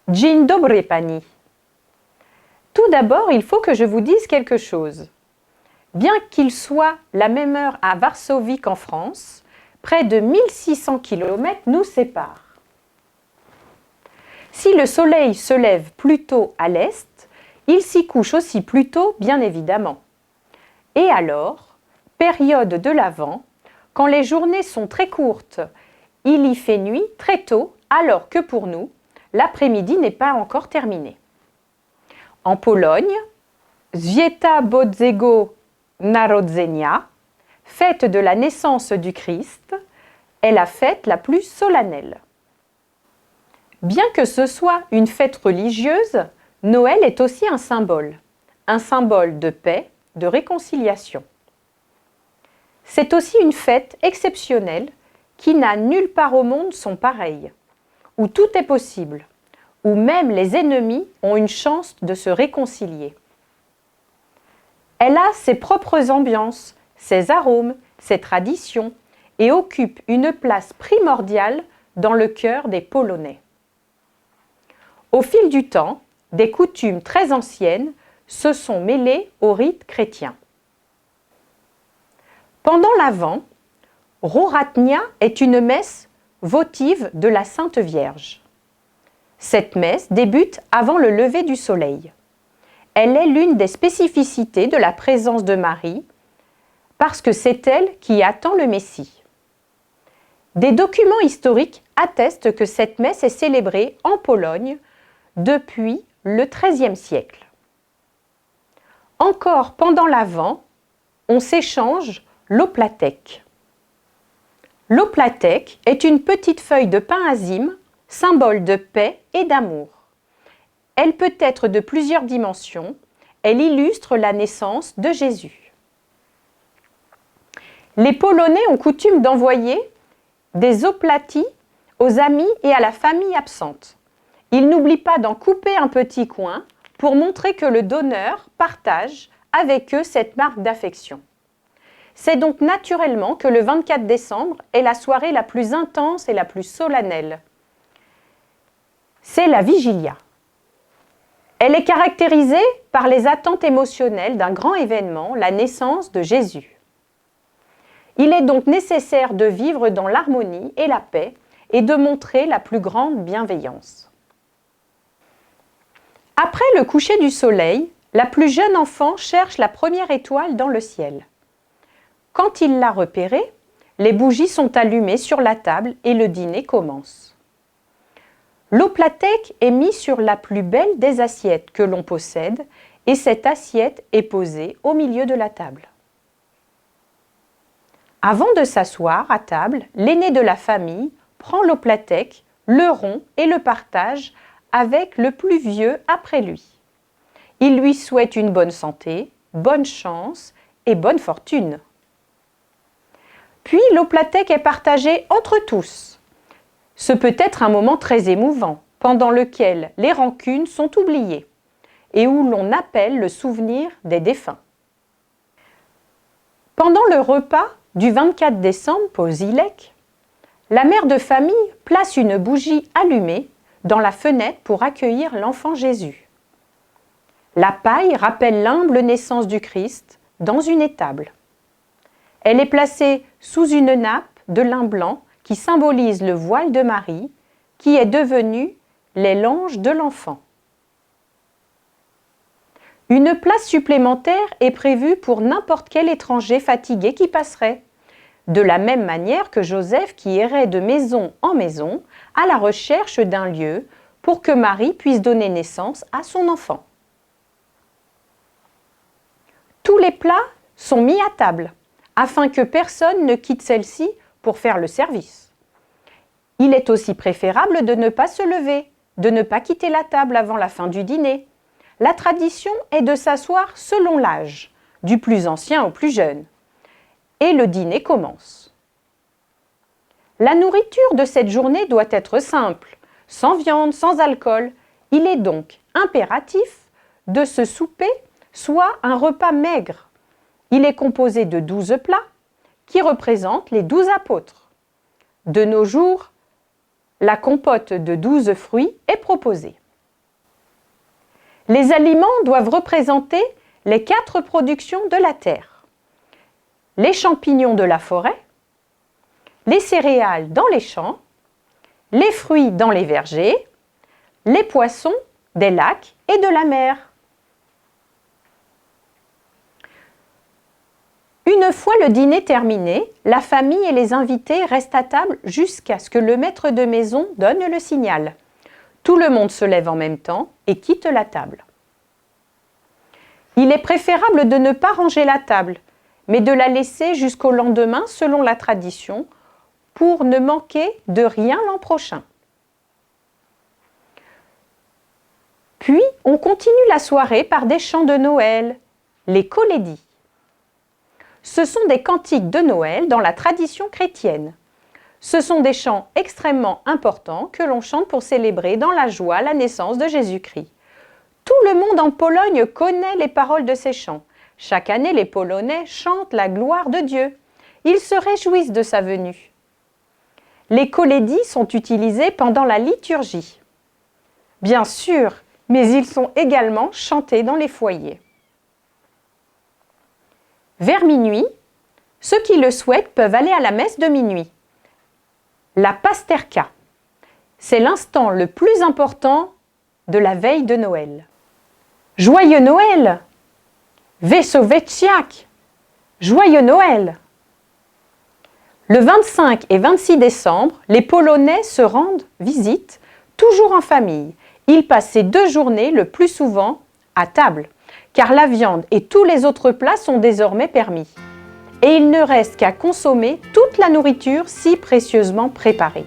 Dzień dobry pani. Tout d'abord, il faut que je vous dise quelque chose. Bien qu'il soit la même heure à Varsovie qu'en France, près de 1600 km nous séparent. Si le soleil se lève plus tôt à l'est, il s'y couche aussi plus tôt, bien évidemment. Et alors, période de l'Avent, quand les journées sont très courtes, il y fait nuit très tôt, alors que pour nous, l'après-midi n'est pas encore terminé. En Pologne, Święta Bożego Narodzenia, fête de la naissance du Christ, est la fête la plus solennelle. Bien que ce soit une fête religieuse, Noël est aussi un symbole de paix, de réconciliation. C'est aussi une fête exceptionnelle qui n'a nulle part au monde son pareil, où tout est possible, où même les ennemis ont une chance de se réconcilier. Elle a ses propres ambiances, ses arômes, ses traditions et occupe une place primordiale dans le cœur des Polonais. Au fil du temps, des coutumes très anciennes se sont mêlées aux rites chrétiens. Pendant l'Avent, Różańca est une messe votive de la Sainte Vierge. Cette messe débute avant le lever du soleil. Elle est l'une des spécificités de la présence de Marie parce que c'est elle qui attend le Messie. Des documents historiques attestent que cette messe est célébrée en Pologne depuis le XIIIe siècle. Encore pendant l'Avent, on s'échange l'oplatek. L'oplatek est une petite feuille de pain azime, symbole de paix et d'amour. Elle peut être de plusieurs dimensions. Elle illustre la naissance de Jésus. Les Polonais ont coutume d'envoyer des oplatis aux amis et à la famille absente. Ils n'oublient pas d'en couper un petit coin pour montrer que le donneur partage avec eux cette marque d'affection. C'est donc naturellement que le 24 décembre est la soirée la plus intense et la plus solennelle. C'est la Vigilia. Elle est caractérisée par les attentes émotionnelles d'un grand événement, la naissance de Jésus. Il est donc nécessaire de vivre dans l'harmonie et la paix et de montrer la plus grande bienveillance. Après le coucher du soleil, la plus jeune enfant cherche la première étoile dans le ciel. Quand il l'a repérée, les bougies sont allumées sur la table et le dîner commence. L'oplatek est mis sur la plus belle des assiettes que l'on possède et cette assiette est posée au milieu de la table. Avant de s'asseoir à table, l'aîné de la famille prend l'oplatek, le rompt et le partage avec le plus vieux après lui. Il lui souhaite une bonne santé, bonne chance et bonne fortune. Puis l'oplatek est partagé entre tous. Ce peut être un moment très émouvant, pendant lequel les rancunes sont oubliées et où l'on appelle le souvenir des défunts. Pendant le repas du 24 décembre Posilek, la mère de famille place une bougie allumée dans la fenêtre pour accueillir l'enfant Jésus. La paille rappelle l'humble naissance du Christ dans une étable. Elle est placée sous une nappe de lin blanc qui symbolise le voile de Marie, qui est devenu les langes de l'enfant. Une place supplémentaire est prévue pour n'importe quel étranger fatigué qui passerait, de la même manière que Joseph qui errait de maison en maison à la recherche d'un lieu pour que Marie puisse donner naissance à son enfant. Tous les plats sont mis à table, afin que personne ne quitte celle-ci pour faire le service. Il est aussi préférable de ne pas se lever, de ne pas quitter la table avant la fin du dîner. La tradition est de s'asseoir selon l'âge, du plus ancien au plus jeune. Et le dîner commence. La nourriture de cette journée doit être simple, sans viande, sans alcool. Il est donc impératif de ce souper soit un repas maigre. Il est composé de 12 plats qui représentent les 12 apôtres. De nos jours, la compote de 12 fruits est proposée. Les aliments doivent représenter les 4 productions de la terre. Les champignons de la forêt, les céréales dans les champs, les fruits dans les vergers, les poissons des lacs et de la mer. Une fois le dîner terminé, la famille et les invités restent à table jusqu'à ce que le maître de maison donne le signal. Tout le monde se lève en même temps et quitte la table. Il est préférable de ne pas ranger la table, mais de la laisser jusqu'au lendemain selon la tradition, pour ne manquer de rien l'an prochain. Puis, on continue la soirée par des chants de Noël, les colédies. Ce sont des cantiques de Noël dans la tradition chrétienne. Ce sont des chants extrêmement importants que l'on chante pour célébrer dans la joie la naissance de Jésus-Christ. Tout le monde en Pologne connaît les paroles de ces chants. Chaque année, les Polonais chantent la gloire de Dieu. Ils se réjouissent de sa venue. Les colédies sont utilisés pendant la liturgie. Bien sûr, mais ils sont également chantés dans les foyers. Vers minuit, ceux qui le souhaitent peuvent aller à la messe de minuit. La Pasterka, c'est l'instant le plus important de la veille de Noël. Joyeux Noël! Wesołek! Joyeux Noël! Le 25 et 26 décembre, les Polonais se rendent visite, toujours en famille. Ils passent ces 2 journées le plus souvent à table, car la viande et tous les autres plats sont désormais permis. Et il ne reste qu'à consommer toute la nourriture si précieusement préparée.